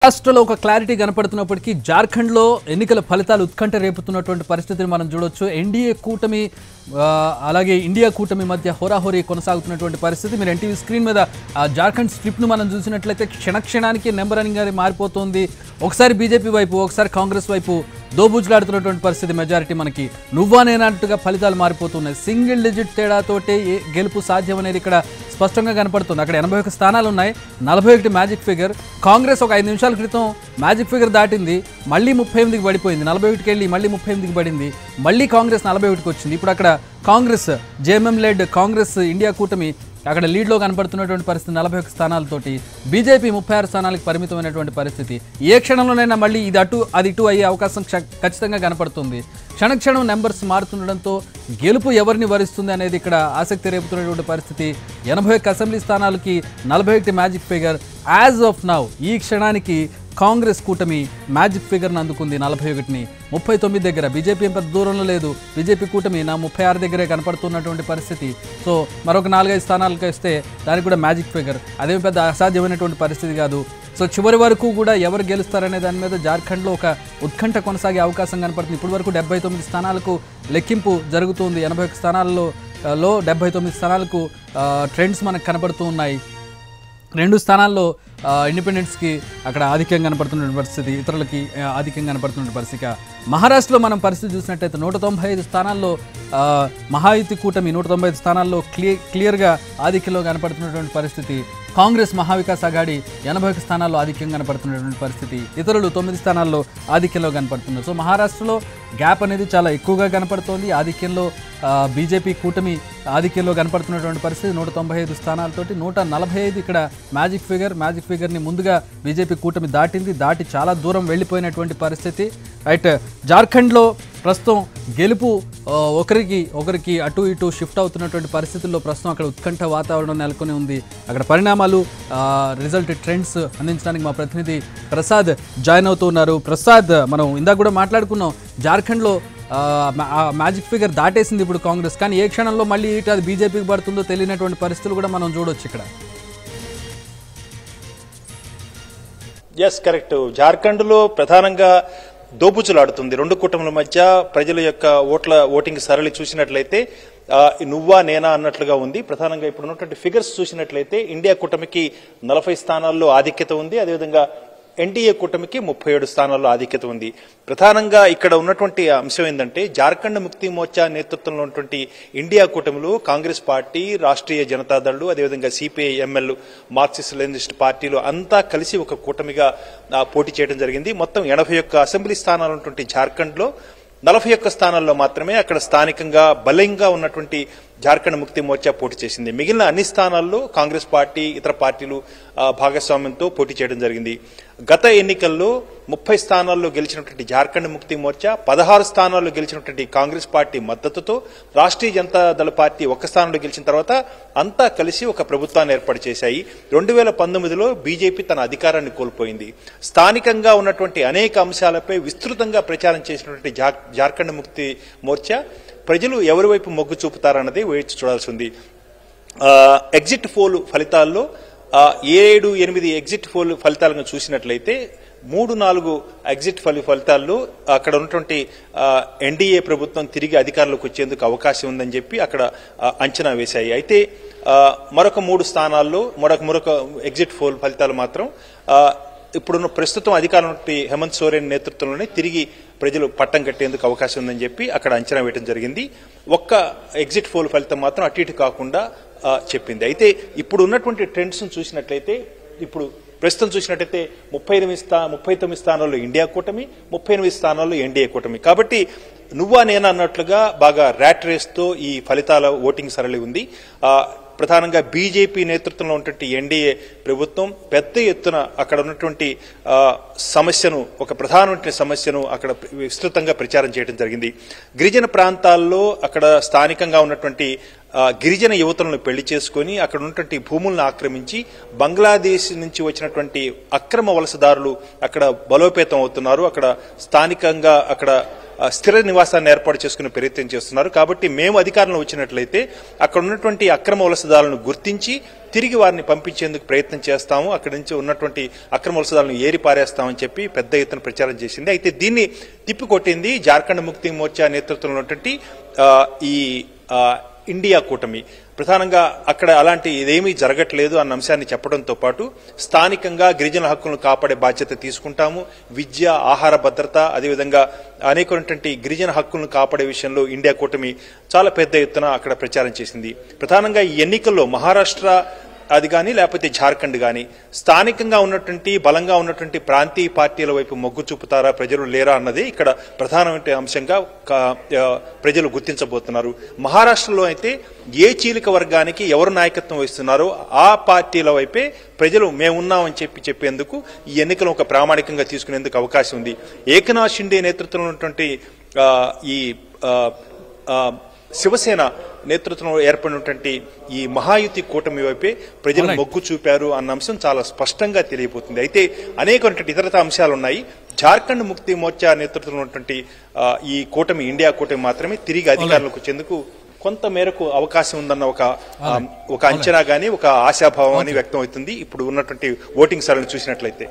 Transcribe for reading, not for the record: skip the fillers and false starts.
మహారాష్ట్రలో ఒక క్లారిటీ కనపడుతున్నప్పటికీ జార్ఖండ్లో ఎన్నికల ఫలితాలు ఉత్కంఠ రేపుతున్నటువంటి పరిస్థితిని మనం చూడొచ్చు. ఎన్డీఏ కూటమి అలాగే ఇండియా కూటమి మధ్య హోరాహోరీ కొనసాగుతున్నటువంటి పరిస్థితి. మీరు ఎన్టీవీ స్క్రీన్ మీద జార్ఖండ్ స్ట్రిప్ను మనం చూసినట్లయితే క్షణక్షణానికి నెంబరింగ్ అనేది మారిపోతుంది. ఒకసారి బీజేపీ వైపు, ఒకసారి కాంగ్రెస్ వైపు దోబూజులాడుతున్నటువంటి పరిస్థితి. మెజారిటీ మనకి నువ్వా నేనంటుగా ఫలితాలు మారిపోతున్నాయి. సింగిల్ డిజిట్ తేడాతోటే గెలుపు సాధ్యం అనేది ఇక్కడ స్పష్టంగా కనపడుతుంది. అక్కడ 81 స్థానాలు ఉన్నాయి, 41 మ్యాజిక్ ఫిగర్. కాంగ్రెస్ ఒక 5 నిమిషాల క్రితం మ్యాజిక్ ఫిగర్ దాటింది, మళ్ళీ 38కి పడిపోయింది. 41కి వెళ్ళి మళ్ళీ 38కి పడింది, మళ్ళీ కాంగ్రెస్ 41కి వచ్చింది. ఇప్పుడు అక్కడ కాంగ్రెస్ జేఎంఎం లెడ్ కాంగ్రెస్ ఇండియా కూటమి అక్కడ లీడ్లో కనపడుతున్నటువంటి పరిస్థితి 41 స్థానాలతోటి. బీజేపీ 36 స్థానాలకు పరిమితమైనటువంటి పరిస్థితి. ఏ క్షణంలోనైనా మళ్ళీ ఇది అటు అది ఇటు అయ్యే అవకాశం ఖచ్చితంగా కనపడుతుంది. క్షణక్షణం నెంబర్స్ మారుతుండడంతో గెలుపు ఎవరిని వరిస్తుంది అనేది ఇక్కడ ఆసక్తి రేపుతున్నటువంటి పరిస్థితి. 81 అసెంబ్లీ స్థానాలకి 41 magic figure. As of now ఈ క్షణానికి కాంగ్రెస్ కూటమి మ్యాజిక్ ఫిగర్ని అందుకుంది 41ని. 39 దగ్గర బీజేపీ పెద్ద దూరంలో లేదు. బీజేపీ కూటమి 36 దగ్గరే కనపడుతున్నటువంటి పరిస్థితి. సో మరొక 4-5 స్థానాలకు వస్తే దానికి కూడా మ్యాజిక్ ఫిగర్. అదేమి పెద్ద అసాధ్యమైనటువంటి పరిస్థితి కాదు. సో చివరి వరకు కూడా ఎవరు గెలుస్తారనే దాని మీద జార్ఖండ్లో ఒక ఉత్కంఠ కొనసాగే అవకాశం కనపడుతుంది. ఇప్పటి వరకు 79 స్థానాలకు లెక్కింపు జరుగుతుంది. 81 స్థానాల్లో 79 స్థానాలకు ట్రెండ్స్ మనకు కనపడుతూ ఉన్నాయి. 2 స్థానాల్లో ఇండిపెండెంట్స్కి అక్కడ ఆధిక్యం కనపడుతున్న పరిస్థితి, ఇతరులకి ఆధిక్యం కనపడుతున్న పరిస్థితి. మహారాష్ట్రలో మనం పరిస్థితి చూసినట్టయితే 195 స్థానాల్లో మహాయుతి కూటమి 195 స్థానాల్లో క్లియర్గా ఆధిక్యంలో కనపడుతున్నటువంటి పరిస్థితి. కాంగ్రెస్ మహావికాస్ అఘాడి 81 స్థానాల్లో ఆధిక్యం కనపడుతున్నటువంటి పరిస్థితి. ఇతరులు 9 స్థానాల్లో ఆధిక్యంలో కనపడుతున్నారు. సో మహారాష్ట్రలో గ్యాప్ అనేది చాలా ఎక్కువగా కనపడుతోంది. ఆధిక్యంలో బీజేపీ కూటమి ఆధిక్యంలో కనపడుతున్నటువంటి పరిస్థితి. 195 స్థానాలతోటి 145 ఇక్కడ మ్యాజిక్ ఫిగర్ని ముందుగా బీజేపీ కూటమి దాటి చాలా దూరం వెళ్ళిపోయినటువంటి పరిస్థితి. రైట్, జార్ఖండ్లో ప్రస్తుతం గెలుపు ఒకరికి అటు ఇటు షిఫ్ట్ అవుతున్నటువంటి పరిస్థితుల్లో ప్రస్తుతం అక్కడ ఉత్కంఠ వాతావరణం నెలకొని ఉంది. అక్కడ పరిణామాలు రిజల్ట్ ట్రెండ్స్ అందించడానికి మా ప్రతినిధి ప్రసాద్ జాయిన్ అవుతూ ఉన్నారు. ప్రసాద్, మనం ఇందాక కూడా మాట్లాడుకున్నాం, జార్ఖండ్లో మ్యాజిక్ ఫిగర్ దాటేసింది ఇప్పుడు కాంగ్రెస్. కానీ ఏ క్షణంలో మళ్ళీ ఇటు అది బీజేపీకి పడుతుందో తెలియనటువంటి పరిస్థితులు కూడా మనం చూడొచ్చు ఇక్కడ. Yes, correct. జార్ఖండ్లో ప్రధానంగా దోబుచులాడుతుంది. 2 కూటముల మధ్య ప్రజల యొక్క ఓటింగ్ సరళి చూసినట్లయితే నువ్వా నేనా అన్నట్లుగా ఉంది. ప్రధానంగా ఇప్పుడు ఉన్నటువంటి ఫిగర్స్ చూసినట్లయితే ఇండియా కూటమికి 40 స్థానాల్లో ఆధిక్యత ఉంది. అదేవిధంగా ఎన్డీఏ కూటమికి 37 స్థానాల్లో ఆధిక్యత ఉంది. ప్రధానంగా ఇక్కడ ఉన్నటువంటి అంశం ఏంటంటే జార్ఖండ్ ముక్తి మోర్చా నేతృత్వంలో ఉన్నటువంటి ఇండియా కూటమిలో కాంగ్రెస్ పార్టీ, రాష్ట్రీయ జనతాదళ్, అదేవిధంగా సిపిఐ ఎంఎల్, మార్క్సిస్ట్ లెనినిస్ట్ పార్టీలు అంతా కలిసి ఒక కూటమిగా పోటీ చేయడం జరిగింది. మొత్తం 81 అసెంబ్లీ స్థానాలు ఉన్నటువంటి జార్ఖండ్లో 41 స్థానాల్లో మాత్రమే అక్కడ స్థానికంగా బలంగా ఉన్నటువంటి జార్ఖండ్ ముక్తి మోర్చా పోటీ చేసింది. మిగిలిన అన్ని స్థానాల్లో కాంగ్రెస్ పార్టీ, ఇతర పార్టీలు భాగస్వామ్యంతో పోటీ చేయడం జరిగింది. గత ఎన్నికల్లో 30 స్థానాల్లో గెలిచినటువంటి జార్ఖండ్ ముక్తి మోర్చా 16 స్థానాల్లో గెలిచినటువంటి కాంగ్రెస్ పార్టీ మద్దతుతో రాష్ట్రీయ జనతాదళ పార్టీ 1 స్థానంలో గెలిచిన తర్వాత అంతా కలిసి ఒక ప్రభుత్వాన్ని ఏర్పాటు చేశాయి. 2019లో బీజేపీ తన అధికారాన్ని కోల్పోయింది. స్థానికంగా ఉన్నటువంటి అనేక అంశాలపై విస్తృతంగా ప్రచారం చేసినటువంటి జార్ఖండ్ ముక్తి మోర్చా ప్రజలు ఎవరి వైపు మొగ్గు చూపుతారన్నది వేచి చూడాల్సి ఉంది. ఎగ్జిట్ పోల్ ఫలితాల్లో 7-8 ఎగ్జిట్ పోల్ ఫలితాలను చూసినట్లయితే 3-4 ఎగ్జిట్ ఫలితాల్లో అక్కడ ఉన్నటువంటి ఎన్డీఏ ప్రభుత్వం తిరిగి అధికారంలోకి వచ్చేందుకు అవకాశం ఉందని చెప్పి అక్కడ అంచనా వేశాయి. అయితే మరొక 3 స్థానాల్లో మరొక ఎగ్జిట్ పోల్ ఫలితాలు మాత్రం ఇప్పుడున్న ప్రస్తుతం అధికారంలో హేమంత్ సోరెన్ నేతృత్వంలోనే తిరిగి ప్రజలు పట్టం కట్టేందుకు అవకాశం ఉందని చెప్పి అక్కడ అంచనా వేయడం జరిగింది. ఒక్క ఎగ్జిట్ పోల్ ఫలితం మాత్రం అటు ఇటు కాకుండా చెప్పింది. అయితే ఇప్పుడు ఉన్నటువంటి ట్రెండ్స్ చూసినట్లయితే ఇప్పుడు ప్రస్తుతం చూసినట్టయితే 39 స్థానాల్లో ఇండియా కూటమి, 38 స్థానాల్లో ఎన్డీఏ కూటమి. కాబట్టి నువ్వా నేనా అన్నట్లుగా బాగా ర్యాట్ రేస్తో ఈ ఫలితాల ఓటింగ్ సరళి ఉంది. ప్రధానంగా బీజేపీ నేతృత్వంలో ఉన్నటువంటి ఎన్డీఏ ప్రభుత్వం పెద్ద ఎత్తున అక్కడ ఉన్నటువంటి సమస్యను, ఒక ప్రధానమైన సమస్యను అక్కడ విస్తృతంగా ప్రచారం చేయడం జరిగింది. గిరిజన ప్రాంతాల్లో అక్కడ స్థానికంగా ఉన్నటువంటి గిరిజన యువతులను పెళ్లి చేసుకుని అక్కడ ఉన్నటువంటి భూములను ఆక్రమించి బంగ్లాదేశ్ నుంచి వచ్చినటువంటి అక్రమ వలసదారులు అక్కడ బలోపేతం అవుతున్నారు. అక్కడ స్థానికంగా అక్కడ స్థిర నివాసాన్ని ఏర్పాటు చేసుకునే ప్రయత్నం చేస్తున్నారు. కాబట్టి మేము అధికారంలో వచ్చినట్లయితే అక్కడ ఉన్నటువంటి అక్రమ వలసదారులను గుర్తించి తిరిగి వారిని పంపించేందుకు ప్రయత్నం చేస్తాము, అక్కడి నుంచి ఉన్నటువంటి అక్రమ వలసదారులను ఏరి పారేస్తామని చెప్పి పెద్ద ఎత్తున ప్రచారం చేసింది. అయితే దీన్ని తిప్పికొట్టింది జార్ఖండ్ ముక్తి మోర్చా నేతృత్వంలో ఉన్నటువంటి ఈ ఇండియా కూటమి. ప్రధానంగా అక్కడ అలాంటి ఇదేమీ జరగట్లేదు అన్న అంశాన్ని చెప్పడంతో పాటు స్థానికంగా గిరిజన హక్కులను కాపాడే బాధ్యత తీసుకుంటాము, విద్య, ఆహార భద్రత, అదేవిధంగా అనేకమైనటువంటి గిరిజన హక్కులను కాపాడే విషయంలో ఇండియా కూటమి చాలా పెద్ద ఎత్తున అక్కడ ప్రచారం చేసింది. ప్రధానంగా ఈ ఎన్నికల్లో మహారాష్ట్ర అది కానీ లేకపోతే జార్ఖండ్ కానీ స్థానికంగా ఉన్నటువంటి బలంగా ఉన్నటువంటి ప్రాంతీయ పార్టీల వైపు మొగ్గు చూపుతారా ప్రజలు లేరా అన్నది ఇక్కడ ప్రధానమైన అంశంగా ప్రజలు గుర్తించబోతున్నారు. మహారాష్ట్రలో అయితే ఏ చీలిక వర్గానికి ఎవరు నాయకత్వం వహిస్తున్నారో ఆ పార్టీల వైపే ప్రజలు మేమున్నామని చెప్పేందుకు ఈ ఎన్నికలు ఒక ప్రామాణికంగా తీసుకునేందుకు అవకాశం ఉంది. ఏకనాథ్ షిండే నేతృత్వంలో ఉన్నటువంటి ఈ శివసేన నేతృత్వంలో ఏర్పడినటువంటి ఈ మహాయుతి కూటమి వైపే ప్రజలు మొగ్గు చూపారు అన్న అంశం చాలా స్పష్టంగా తెలియబోతుంది. అయితే అనేకటువంటి ఇతరత అంశాలు ఉన్నాయి. జార్ఖండ్ ముక్తి మోర్చా నేతృత్వంలో ఉన్నటువంటి ఈ కూటమి, ఇండియా కూటమి మాత్రమే తిరిగి అధికారంలోకి వచ్చేందుకు కొంత మేరకు అవకాశం ఉందన్న ఒక అంచనా గానీ ఒక ఆశాభావం అని వ్యక్తం అవుతుంది ఇప్పుడు ఉన్నటువంటి ఓటింగ్ సరళిని చూసినట్లయితే.